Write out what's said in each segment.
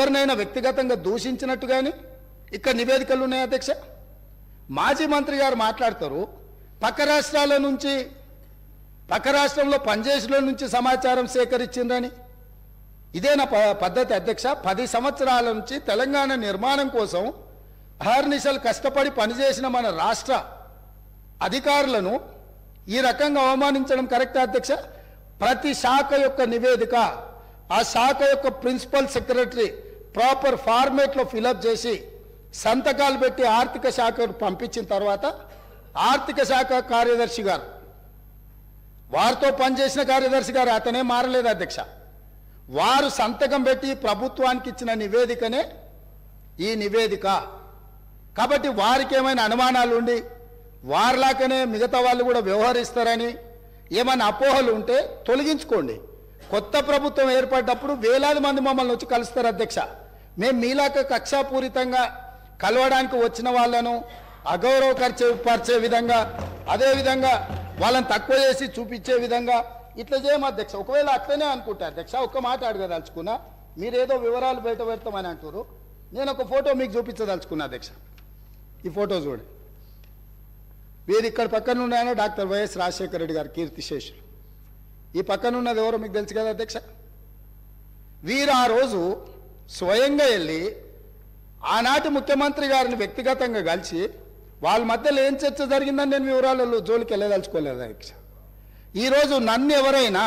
ఎవరినైనా వ్యక్తిగతంగా దూషించినట్టు కానీ ఇక్కడ నివేదికలు ఉన్నాయి అధ్యక్ష. మాజీ మంత్రి గారు మాట్లాడతారు పక్క రాష్ట్రాల నుంచి, పక్క రాష్ట్రంలో పనిచేసిన నుంచి సమాచారం సేకరించిందని. ఇదేనా పద్ధతి అధ్యక్ష? 10 సంవత్సరాల నుంచి తెలంగాణ నిర్మాణం కోసం అహర్నిశలు కష్టపడి పనిచేసిన మన రాష్ట్ర అధికారులను ఈ రకంగా అవమానించడం కరెక్టా అధ్యక్ష? ప్రతి శాఖ యొక్క నివేదిక ఆ శాఖ యొక్క ప్రిన్సిపల్ సెక్రటరీ ప్రాపర్ ఫార్మేట్లో ఫిలప్ చేసి సంతకాలు పెట్టి ఆర్థిక శాఖకు పంపించిన తర్వాత ఆర్థిక శాఖ కార్యదర్శి గారు, వారితో పనిచేసిన కార్యదర్శి గారు, అతనే మారలేదు అధ్యక్ష, వారు సంతకం పెట్టి ప్రభుత్వానికి ఇచ్చిన నివేదికనే ఈ నివేదిక. కాబట్టి వారికి ఏమైనా అనుమానాలు ఉండి వారిలాగానే మిగతా వాళ్ళు కూడా వ్యవహరిస్తారని ఏమైనా అపోహలు ఉంటే తొలగించుకోండి. కొత్త ప్రభుత్వం ఏర్పడ్డప్పుడు వేలాది మంది మమ్మల్ని వచ్చి కలుస్తారు అధ్యక్ష. మేము మీలాక కక్షాపూరితంగా కలవడానికి వచ్చిన వాళ్ళను అగౌరవపరిచే విధంగా, అదేవిధంగా వాళ్ళని తక్కువ చేసి చూపించే విధంగా ఇట్లా చేయము అధ్యక్ష. ఒకవేళ అట్లనే అనుకుంటా అధ్యక్ష, ఒక్క మాట అడగదలుచుకున్నా, మీరేదో వివరాలు బయట పెడతామని అంటారు. నేను ఒక ఫోటో మీకు చూపించదలుచుకున్నా అధ్యక్ష. ఈ ఫోటో చూడండి. వీరు ఇక్కడ పక్కన ఉన్నాయన డాక్టర్ వైఎస్ రాజశేఖర రెడ్డి గారు కీర్తిశేషులు. ఈ పక్కన ఉన్నది ఎవరో మీకు తెలుసు కదా అధ్యక్ష. వీరు ఆ రోజు స్వయంగా వెళ్ళి ఆనాటి ముఖ్యమంత్రి గారిని వ్యక్తిగతంగా కలిసి వాళ్ళ మధ్యలో ఏం చర్చ జరిగిందని నేను వివరాలలో జోలికి వెళ్ళదలుచుకోలేదు అధ్యక్ష. ఈరోజు నన్ను ఎవరైనా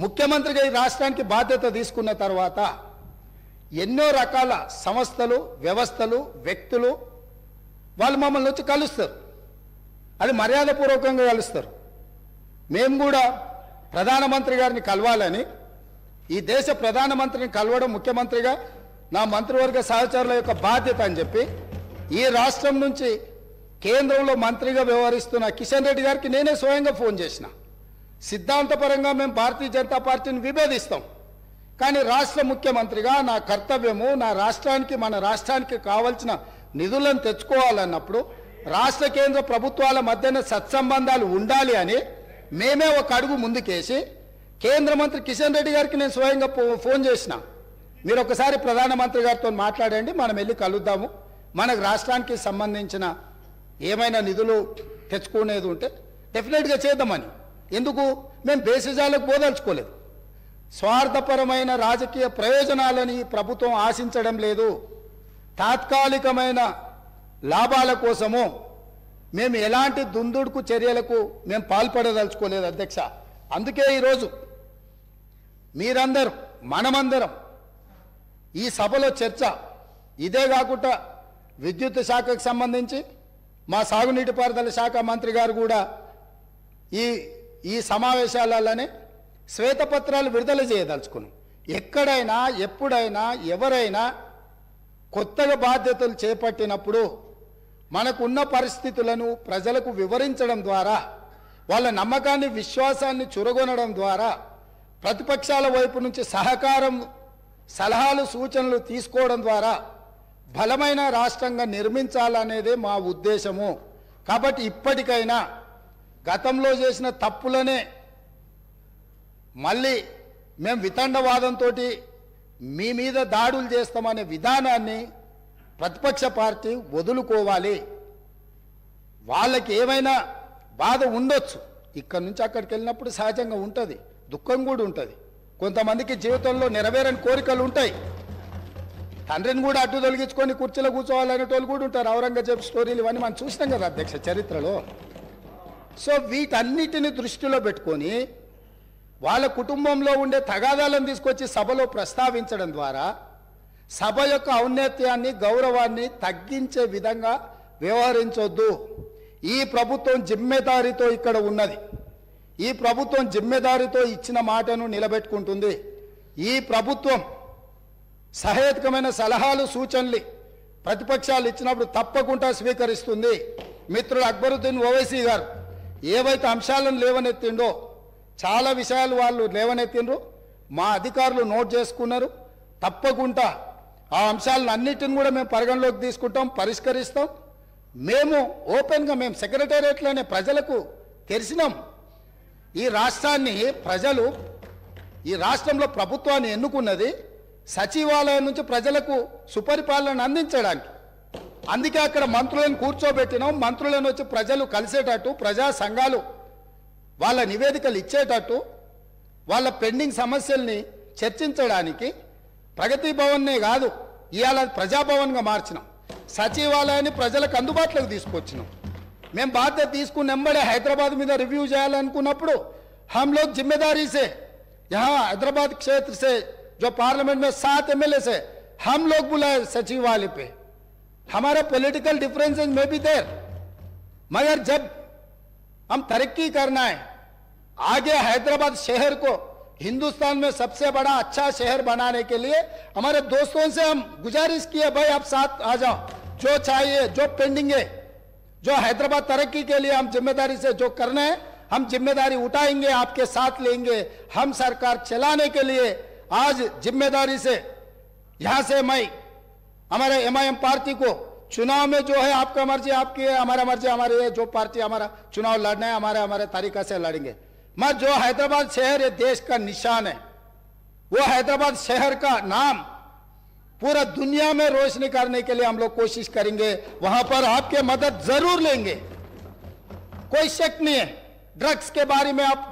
ముఖ్యమంత్రిగా ఈ రాష్ట్రానికి బాధ్యత తీసుకున్న తర్వాత ఎన్నో రకాల సంస్థలు, వ్యవస్థలు, వ్యక్తులు వాళ్ళు మమ్మల్ని వచ్చి కలుస్తారు. అది మర్యాదపూర్వకంగా కలుస్తారు. మేము కూడా ప్రధానమంత్రి గారిని కలవాలని, ఈ దేశ ప్రధానమంత్రిని కలవడం ముఖ్యమంత్రిగా నా మంత్రివర్గ సహచరుల యొక్క బాధ్యత అని చెప్పి ఈ రాష్ట్రం నుంచి కేంద్రంలో మంత్రిగా వ్యవహరిస్తున్న కిషన్ రెడ్డి గారికి నేనే స్వయంగా ఫోన్ చేసిన. సిద్ధాంతపరంగా మేము భారతీయ జనతా పార్టీని విభేదిస్తాం, కానీ రాష్ట్ర ముఖ్యమంత్రిగా నా కర్తవ్యము నా రాష్ట్రానికి, మన రాష్ట్రానికి కావాల్సిన నిధులను తెచ్చుకోవాలన్నప్పుడు రాష్ట్ర కేంద్ర ప్రభుత్వాల మధ్యన సత్సంబంధాలు ఉండాలి అని మేమే ఒక అడుగు ముందుకేసి కేంద్ర మంత్రి కిషన్ రెడ్డి గారికి నేను స్వయంగా ఫోన్ చేసిన. మీరు ఒకసారి ప్రధానమంత్రి గారితో మాట్లాడండి, మనం వెళ్ళి కలుద్దాము, మనకు రాష్ట్రానికి సంబంధించిన ఏమైనా నిధులు తెచ్చుకునేది ఉంటే డెఫినెట్గా చేద్దామని. ఎందుకు? మేము బేసిజాలకు పోదలుచుకోలేదు. స్వార్థపరమైన రాజకీయ ప్రయోజనాలని ప్రభుత్వం ఆశించడం లేదు. తాత్కాలికమైన లాభాల కోసము మేము ఎలాంటి దుందుడుకు చర్యలకు మేము పాల్పడదలుచుకోలేదు అధ్యక్ష. అందుకే ఈరోజు మీరందరూ, మనమందరం ఈ సభలో చర్చ ఇదే కాకుండా విద్యుత్ శాఖకు సంబంధించి మా సాగునీటి పారుదల శాఖ మంత్రి గారు కూడా ఈ సమావేశాలలోనే శ్వేతపత్రాలు విడుదల చేయదలుచుకున్నాం. ఎక్కడైనా ఎప్పుడైనా ఎవరైనా కొత్తగా బాధ్యతలు చేపట్టినప్పుడు మనకున్న పరిస్థితులను ప్రజలకు వివరించడం ద్వారా, వాళ్ళ నమ్మకాన్ని, విశ్వాసాన్ని చురగొనడం ద్వారా, ప్రతిపక్షాల వైపు నుంచి సహకారం, సలహాలు, సూచనలు తీసుకోవడం ద్వారా బలమైన రాష్ట్రంగా నిర్మించాలనేదే మా ఉద్దేశము. కాబట్టి ఇప్పటికైనా గతంలో చేసిన తప్పులనే మళ్ళీ మేము వితండవాదంతో మీ మీద దాడులు చేస్తామనే విధానాన్ని ప్రతిపక్ష పార్టీ వదులుకోవాలి. వాళ్ళకి ఏమైనా బాధ ఉండొచ్చు, ఇక్కడి నుంచి అక్కడికి వెళ్ళినప్పుడు సహజంగా ఉంటుంది, దుఃఖం కూడా ఉంటుంది. కొంతమందికి జీవితంలో నెరవేరని కోరికలు ఉంటాయి. తండ్రిని కూడా అడ్డు తొలగించుకొని కుర్చీలో కూర్చోవాలనేటోళ్ళు కూడా ఉంటారు. ఔరంగజేబ్ స్టోరీలు ఇవన్నీ మనం చూసినాం కదా అధ్యక్ష చరిత్రలో. సో వీటన్నిటిని దృష్టిలో పెట్టుకొని వాళ్ళ కుటుంబంలో ఉండే తగాదాలను తీసుకొచ్చి సభలో ప్రస్తావించడం ద్వారా సభ యొక్క ఔన్నత్యాన్ని, గౌరవాన్ని తగ్గించే విధంగా వ్యవహరించొద్దు. ఈ ప్రభుత్వం జిమ్మెదారితో ఇక్కడ ఉన్నది. ఈ ప్రభుత్వం జిమ్మెదారితో ఇచ్చిన మాటను నిలబెట్టుకుంటుంది. ఈ ప్రభుత్వం సహేతుకమైన సలహాలు, సూచనలు ప్రతిపక్షాలు ఇచ్చినప్పుడు తప్పకుండా స్వీకరిస్తుంది. మిత్రుడు అక్బరుద్దీన్ ఓవైసీ గారు ఏవైతే అంశాలను లేవనెత్తిండో చాలా విషయాలు వాళ్ళు లేవనెత్తిండ్రు, మా అధికారులు నోట్ చేసుకున్నారు. తప్పకుండా ఆ అంశాలను అన్నిటిని కూడా మేము పరిగణలోకి తీసుకుంటాం, పరిష్కరిస్తాం. మేము ఓపెన్గా మేము సెక్రటేరియట్లోనే ప్రజలకు తెరిచినాం. ఈ రాష్ట్రాన్ని ప్రజలు, ఈ రాష్ట్రంలో ప్రభుత్వాన్ని ఎన్నుకున్నది సచివాలయం నుంచి ప్రజలకు సుపరిపాలన అందించడానికి. అందుకే అక్కడ మంత్రులను కూర్చోబెట్టినాం. మంత్రులను వచ్చి ప్రజలు కలిసేటట్టు, ప్రజా సంఘాలు వాళ్ళ నివేదికలు ఇచ్చేటట్టు, వాళ్ళ పెండింగ్ సమస్యల్ని చర్చించడానికి ప్రగతి భవన్నే కాదు, ఇవాళ ప్రజాభవన్గా మార్చినాం. సచివాలయాన్ని ప్రజలకు అందుబాటులోకి తీసుకొచ్చినాం. మేము బాధ్యత తీసుకుని వెంబడే హైదరాబాద్ మీద రివ్యూ చేయాలనుకున్నప్పుడు हम लोग जिम्मेदारी से यहाँ हैदराबाद क्षेत्र से जो पार्लियामेंट में 7 एमएलए से हम लोग बुलाए सचिवालय पे. हमारे पॉलिटिकल डिफरेंसेस में भी देर, मगर जब हम तरक्की करना है, आगे हैदराबाद शहर को हिंदुस्तान में सबसे बड़ा अच्छा शहर बनाने के लिए हमारे दोस्तों से हम गुजारिश किए, भाई आप साथ आ जाओ, जो चाहिए, जो पेंडिंग है, जो हैदराबाद तरक्की के लिए हम जिम्मेदारी से जो करना है हम जिम्मेदारी उठाएंगे, आपके साथ लेंगे. हम सरकार चलाने के लिए आज जिम्मेदारी से यहां से मैं हमारे एमआईएम पार्टी को चुनाव में जो है आपका मर्जी आपकी है, हमारा मर्जी हमारी है, जो पार्टी हमारा चुनाव लड़ना है हमारे तरीका से लड़ेंगे. मैं जो हैदराबाद शहर ये देश का निशान है, वो हैदराबाद शहर का नाम पूरा दुनिया में रोशनी करने के लिए हम लोग कोशिश करेंगे. वहां पर आपके मदद जरूर लेंगे, कोई शक नहीं है. ड्रग्स के बारे में आप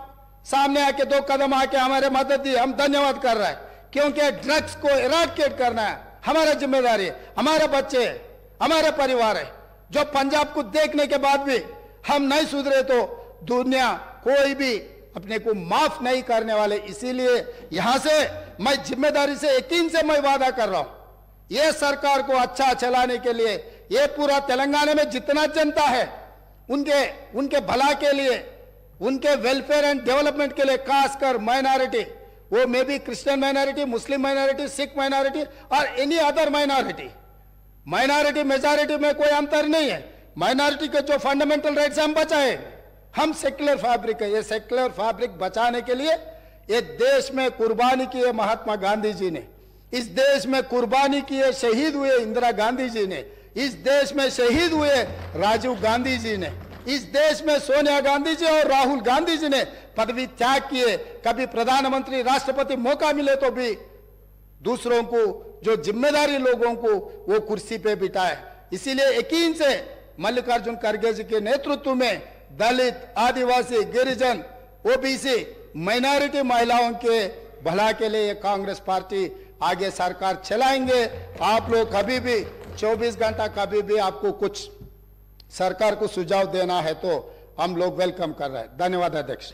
सामने आके 2 कदम आके हमारे मदद दी, हम धन्यवाद कर रहे हैं, क्योंकि ड्रग्स को इराडिकेट करना है हमारा जिम्मेदारी है. हमारे बच्चे है, हमारे परिवार है, जो पंजाब को देखने के बाद भी हम नहीं सुधरे तो दुनिया कोई भी अपने को माफ नहीं करने वाले. इसीलिए यहां से मैं जिम्मेदारी से यकीन से मैं वादा कर रहा हूं, ये सरकार को अच्छा चलाने के लिए, ये पूरा तेलंगाना में जितना जनता है उनके भला के लिए, उनके वेलफेयर एंड डेवलपमेंट के लिए, खासकर माइनॉरिटी, वो may be Christian minority, Muslim minority, Sikh minority और any other minority. Minority majority में कोई अंतर नहीं है. माइनॉरिटी के जो फंडामेंटल राइट्स हम बचाए, हम सेक्युलर फैब्रिक है, ये सेक्युलर फैब्रिक बचाने के लिए ये देश में कुर्बानी की है महात्मा गांधी जी ने, इस देश में कुर्बानी की है, शहीद हुए इंदिरा गांधी जी ने, इस देश में शहीद हुए राजीव गांधी जी ने, इस देश में सोनिया गांधी जी और राहुल गांधी जी ने पदवी त्याग किए. कभी प्रधानमंत्री राष्ट्रपति मौका मिले तो भी दूसरों को, जो जिम्मेदारी लोगों को, वो कुर्सी पे बिठाए. इसीलिए यकीन से मल्लिकार्जुन खड़गे जी के नेतृत्व में दलित, आदिवासी, गिरिजन, ओबीसी, माइनॉरिटी महिलाओं के भला के लिए कांग्रेस पार्टी आगे सरकार चलाएंगे. आप लोग कभी भी 24 घंटा कभी भी आपको कुछ सरकार को सुझाव देना है तो हम लोग वेलकम कर रहे हैं. धन्यवाद अध्यक्ष.